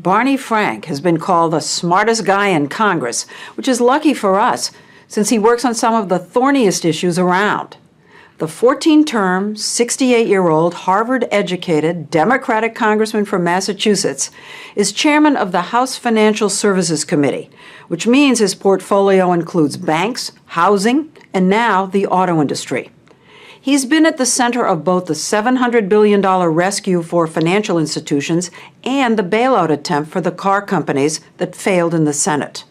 Barney Frank has been called the smartest guy in Congress, which is lucky for us, since he works on some of the thorniest issues around. The 14-term, 68-year-old, Harvard-educated, Democratic congressman from Massachusetts is chairman of the House Financial Services Committee, which means his portfolio includes banks, housing, and now the auto industry. He's been at the center of both the $700 billion rescue for financial institutions and the bailout attempt for the car companies that failed in the Senate.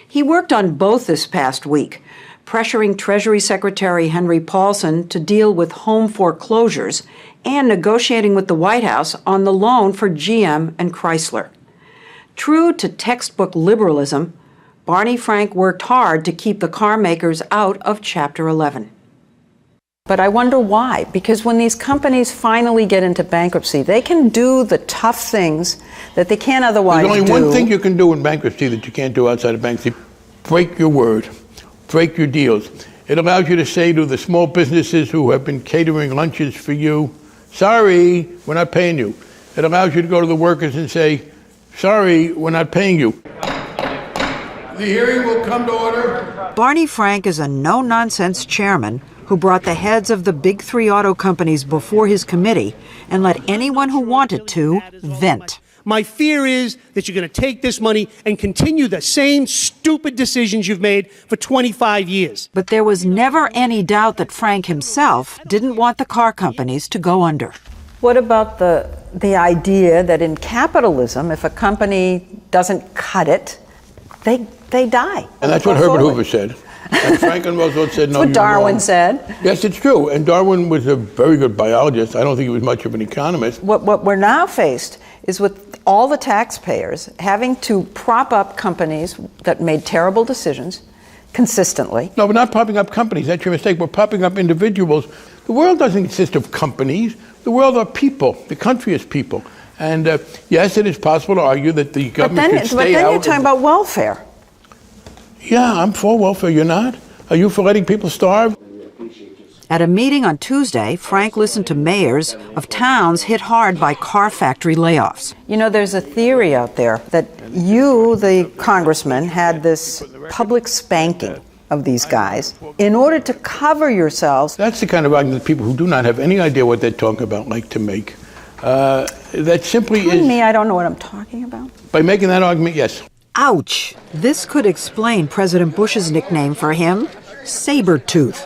He worked on both this past week, pressuring Treasury Secretary Henry Paulson to deal with home foreclosures and negotiating with the White House on the loan for GM and Chrysler. True to textbook liberalism, Barney Frank worked hard to keep the car makers out of Chapter 11. But I wonder why, because when these companies finally get into bankruptcy, they can do the tough things that they can't otherwise do. There's only one thing you can do in bankruptcy that you can't do outside of bankruptcy: break your word, break your deals. It allows you to say to the small businesses who have been catering lunches for you, sorry, we're not paying you. It allows you to go to the workers and say, sorry, we're not paying you. The hearing will come to order. Barney Frank is a no-nonsense chairman who brought the heads of the big three auto companies before his committee and let anyone who wanted to vent. My fear is that you're going to take this money and continue the same stupid decisions you've made for 25 years. But there was never any doubt that Frank himself didn't want the car companies to go under. What about the idea that in capitalism, if a company doesn't cut it, they die? And that's what Herbert Hoover said. And Franklin Roosevelt said, no, that's what Darwin said. Yes, it's true. And Darwin was a very good biologist. I don't think he was much of an economist. What we're now faced is with all the taxpayers having to prop up companies that made terrible decisions consistently. No, we're not propping up companies. That's your mistake. We're propping up individuals. The world doesn't consist of companies. The world are people. The country is people. And yes, it is possible to argue that the government should stay out. But then you're talking about welfare. Yeah, I'm for welfare. You're not? Are you for letting people starve? At a meeting on Tuesday, Frank listened to mayors of towns hit hard by car factory layoffs. You know, there's a theory out there that you, the congressman, had this public spanking of these guys in order to cover yourselves. That's the kind of argument that people who do not have any idea what they're talking about like to make. That simply is... me, I don't know what I'm talking about. By making that argument, yes. Ouch! This could explain President Bush's nickname for him, Sabertooth.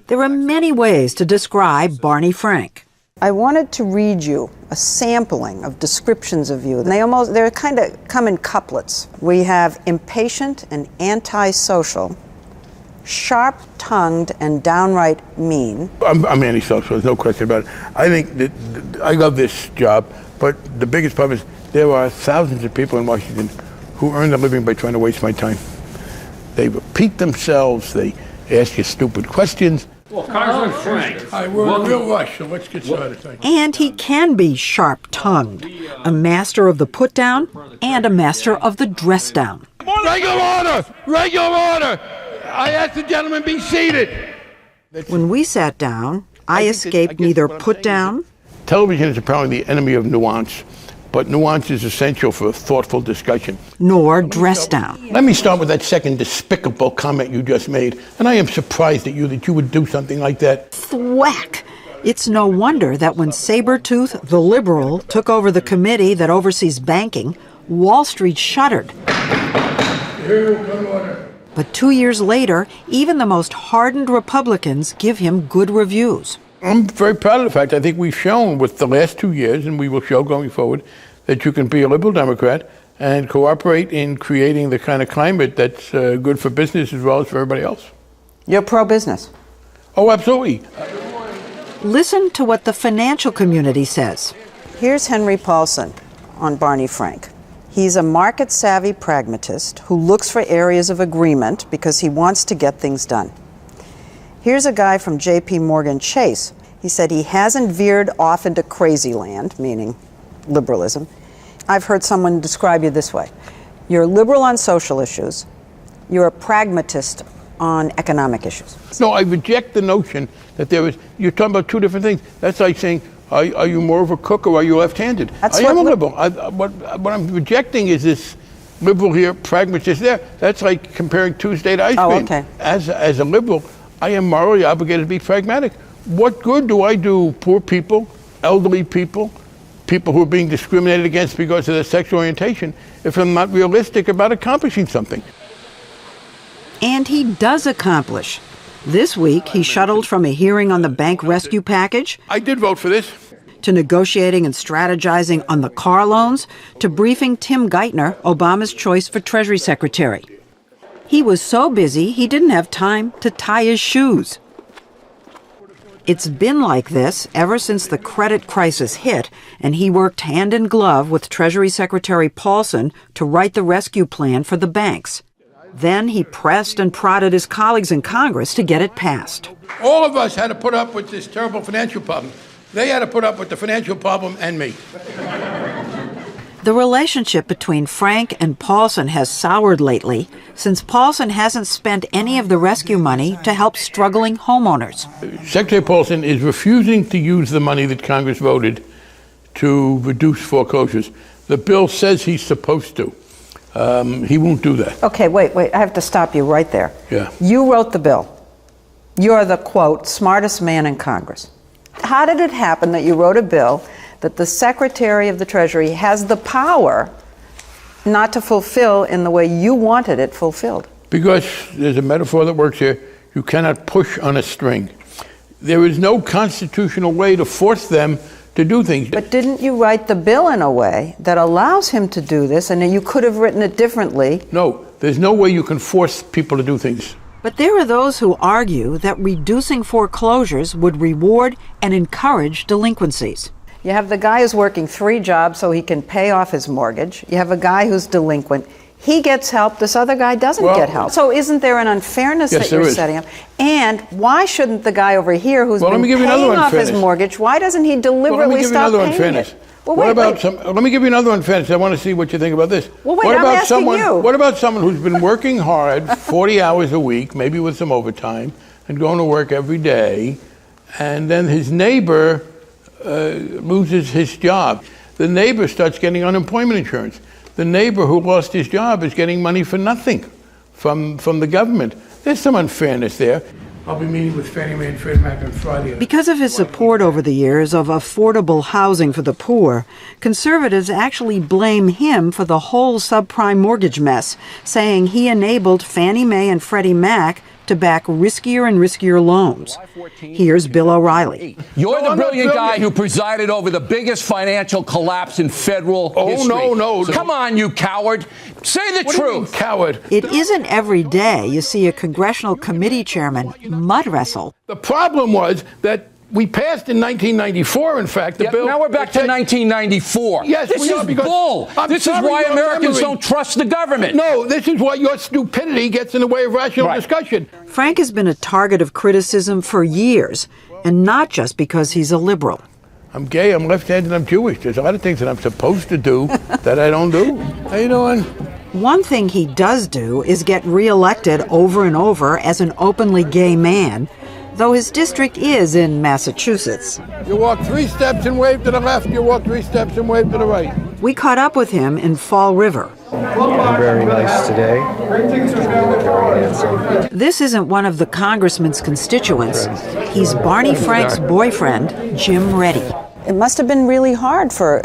There are many ways to describe Barney Frank. I wanted to read you a sampling of descriptions of you. They kind of come in couplets. We have impatient and antisocial, sharp-tongued and downright mean. I'm antisocial, there's no question about it. I think that I love this job, but the biggest problem is there are thousands of people in Washington who earn their living by trying to waste my time. They repeat themselves, they ask you stupid questions. Well, Congressman Frank. We're in a real rush, so let's get started. And he can be sharp-tongued, a master of the put-down and a master of the dress-down. Regular order! Regular order! I ask the gentleman be seated. When we sat down, I escaped neither put-down. Television is apparently the enemy of nuance. But nuance is essential for a thoughtful discussion. Nor dress down. Let me start with that second despicable comment you just made. And I am surprised at you that you would do something like that. Thwack! It's no wonder that when Sabertooth, the liberal, took over the committee that oversees banking, Wall Street shuddered. But 2 years later, even the most hardened Republicans give him good reviews. I'm very proud of the fact I think we've shown with the last 2 years, and we will show going forward, that you can be a liberal Democrat and cooperate in creating the kind of climate that's good for business as well as for everybody else. You're pro-business? Oh, absolutely. Listen to what the financial community says. Here's Henry Paulson on Barney Frank. He's a market-savvy pragmatist who looks for areas of agreement because he wants to get things done. Here's a guy from J.P. Morgan Chase. He said he hasn't veered off into crazy land, meaning liberalism. I've heard someone describe you this way. You're liberal on social issues. You're a pragmatist on economic issues. No, I reject the notion that you're talking about two different things. That's like saying Are you more of a cook or are you left-handed? I am a liberal. What I'm rejecting is this liberal here, pragmatist there. That's like comparing Tuesday to ice cream. Okay. As a liberal, I am morally obligated to be pragmatic. What good do I do poor people, elderly people, people who are being discriminated against because of their sexual orientation, if I'm not realistic about accomplishing something? And he does accomplish. This week, he shuttled from a hearing on the bank rescue package. I did vote for this. To negotiating and strategizing on the car loans, to briefing Tim Geithner, Obama's choice for Treasury Secretary. He was so busy, he didn't have time to tie his shoes. It's been like this ever since the credit crisis hit, and he worked hand in glove with Treasury Secretary Paulson to write the rescue plan for the banks. Then he pressed and prodded his colleagues in Congress to get it passed. All of us had to put up with this terrible financial problem. They had to put up with the financial problem and me. The relationship between Frank and Paulson has soured lately, since Paulson hasn't spent any of the rescue money to help struggling homeowners. Secretary Paulson is refusing to use the money that Congress voted to reduce foreclosures. The bill says he's supposed to. He won't do that. Okay, wait, I have to stop you right there. Yeah. You wrote the bill. You're the, quote, smartest man in Congress. How did it happen that you wrote a bill that the Secretary of the Treasury has the power not to fulfill in the way you wanted it fulfilled? Because there's a metaphor that works here. You cannot push on a string. There is no constitutional way to force them to do things. But didn't you write the bill in a way that allows him to do this, and you could have written it differently? No, there's no way you can force people to do things. But there are those who argue that reducing foreclosures would reward and encourage delinquencies. You have the guy who's working 3 jobs so he can pay off his mortgage. You have a guy who's delinquent. He gets help. This other guy doesn't get help. So isn't there an unfairness that you're setting up? And why shouldn't the guy over here who's been paying off his mortgage, why doesn't he deliberately stop paying it? Well, let me give you another unfairness. I want to see what you think about this. Well, wait, I'm asking you. What about someone who's been working hard 40 hours a week, maybe with some overtime, and going to work every day, and then his neighbor loses his job? The neighbor starts getting unemployment insurance. The neighbor who lost his job is getting money for nothing from the government. There's some unfairness there. I'll be meeting with Fannie Mae and Freddie Mac on Friday. Because of his support over the years of affordable housing for the poor, conservatives actually blame him for the whole subprime mortgage mess, saying he enabled Fannie Mae and Freddie Mac to back riskier and riskier loans. Here's Bill O'Reilly. You're the brilliant guy who presided over the biggest financial collapse in federal history. No. So come on, you coward. Say the truth. Coward. It isn't every day you see a congressional committee chairman mud wrestle. The problem was that we passed in 1994, in fact, the bill. Now we're back to 1994. Yes, this is bull. This is why Americans don't trust the government. No, this is why your stupidity gets in the way of rational discussion. Frank has been a target of criticism for years, and not just because he's a liberal. I'm gay, I'm left-handed, I'm Jewish. There's a lot of things that I'm supposed to do that I don't do. How you doing? One thing he does do is get reelected over and over as an openly gay man, though his district is in Massachusetts. You walk 3 steps and wave to the left, you walk 3 steps and wave to the right. We caught up with him in Fall River. I'm very nice today. Very handsome. This isn't one of the congressman's constituents. He's Barney Frank's boyfriend, Jim Reddy. It must have been really hard for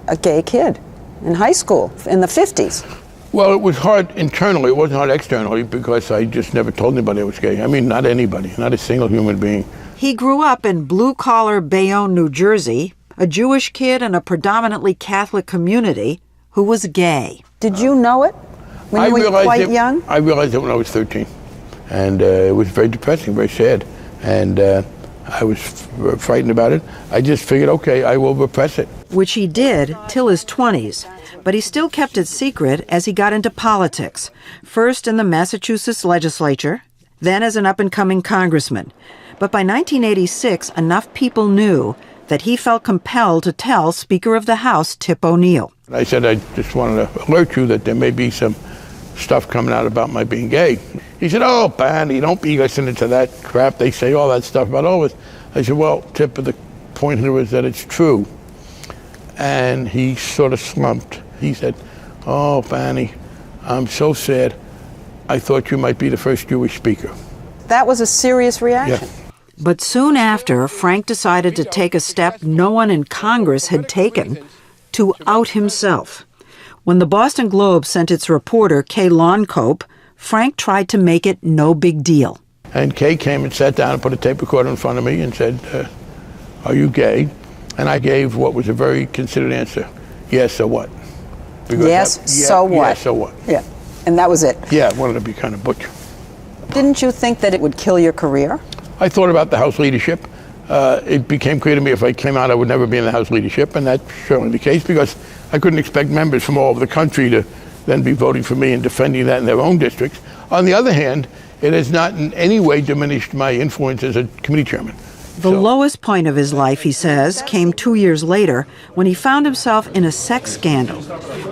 a gay kid in high school in the 50s. Well, it was hard internally. It wasn't hard externally because I just never told anybody I was gay. I mean, not anybody, not a single human being. He grew up in blue-collar Bayonne, New Jersey, a Jewish kid in a predominantly Catholic community who was gay. Did you know it when you were quite young? I realized it when I was 13. And it was very depressing, very sad. And I was frightened about it. I just figured, okay, I will repress it. Which he did till his 20s. But he still kept it secret as he got into politics, first in the Massachusetts legislature, then as an up-and-coming congressman. But by 1986, enough people knew that he felt compelled to tell Speaker of the House Tip O'Neill. I said, I just wanted to alert you that there may be some stuff coming out about my being gay. He said, oh, Barney, don't be listening to that crap. They say all that stuff about all of us. I said, well, Tip, the point here is that it's true. And he sort of slumped. He said, "Oh, Barney, I'm so sad. I thought you might be the first Jewish speaker." That was a serious reaction. Yeah. But soon after, Frank decided to take a step no one in Congress had taken, to out himself. When the Boston Globe sent its reporter, Kay Loncope, Frank tried to make it no big deal. And Kay came and sat down and put a tape recorder in front of me and said, "Are you gay?" And I gave what was a very considered answer. "Yes, so what?" Because so what? Yes, so what? Yeah, and that was it. Yeah, I wanted to be kind of butch. Didn't you think that it would kill your career? I thought about the House leadership. It became clear to me if I came out, I would never be in the House leadership, and that's certainly the case because I couldn't expect members from all over the country to then be voting for me and defending that in their own districts. On the other hand, it has not in any way diminished my influence as a committee chairman. The lowest point of his life, he says, came 2 years later when he found himself in a sex scandal.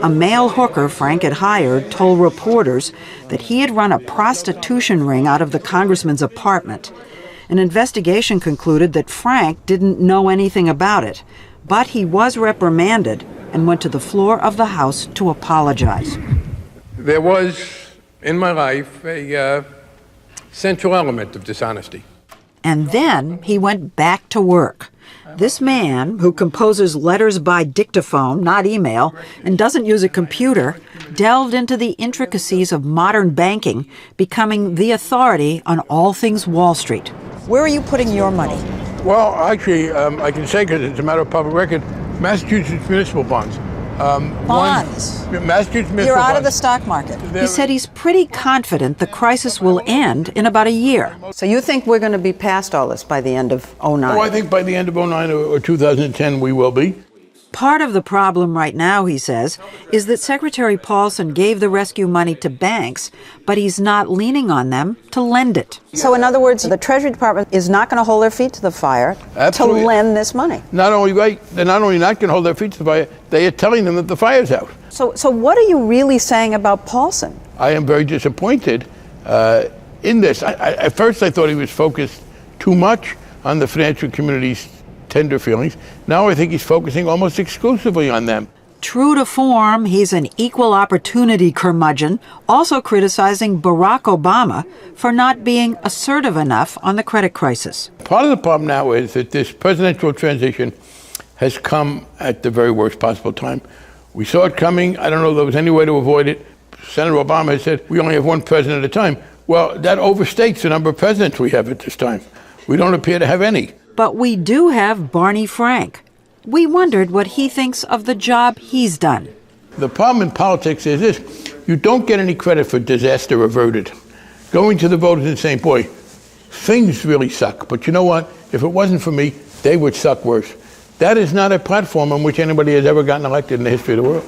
A male hooker Frank had hired told reporters that he had run a prostitution ring out of the congressman's apartment. An investigation concluded that Frank didn't know anything about it, but he was reprimanded and went to the floor of the House to apologize. There was, in my life, a central element of dishonesty. And then he went back to work. This man, who composes letters by dictaphone, not email, and doesn't use a computer, delved into the intricacies of modern banking, becoming the authority on all things Wall Street. Where are you putting your money? Well, actually, I can say, because it's a matter of public record, Massachusetts municipal bonds. Bonds? Massachusetts municipal You're out of the bonds. stock market. He said he's pretty confident the crisis will end in about a year. So you think we're going to be past all this by the end of '09? Oh, I think by the end of '09 or 2010 we will be. Part of the problem right now, he says, is that Secretary Paulson gave the rescue money to banks, but he's not leaning on them to lend it. So in other words, the Treasury Department is not going to hold their feet to the fire Absolutely. to lend this money. Not only right, they're not only not going to hold their feet to the fire, they are telling them that the fire's out. So what are you really saying about Paulson? I am very disappointed in this. At first I thought he was focused too much on the financial community's tender feelings. Now I think he's focusing almost exclusively on them. True to form, he's an equal opportunity curmudgeon, also criticizing Barack Obama for not being assertive enough on the credit crisis. Part of the problem now is that this presidential transition has come at the very worst possible time. We saw it coming. I don't know if there was any way to avoid it. Senator Obama has said we only have one president at a time. Well, that overstates the number of presidents we have at this time. We don't appear to have any. But we do have Barney Frank. We wondered what he thinks of the job he's done. The problem in politics is this: you don't get any credit for disaster averted. Going to the voters and saying, boy, things really suck, but you know what? If it wasn't for me, they would suck worse. That is not a platform on which anybody has ever gotten elected in the history of the world.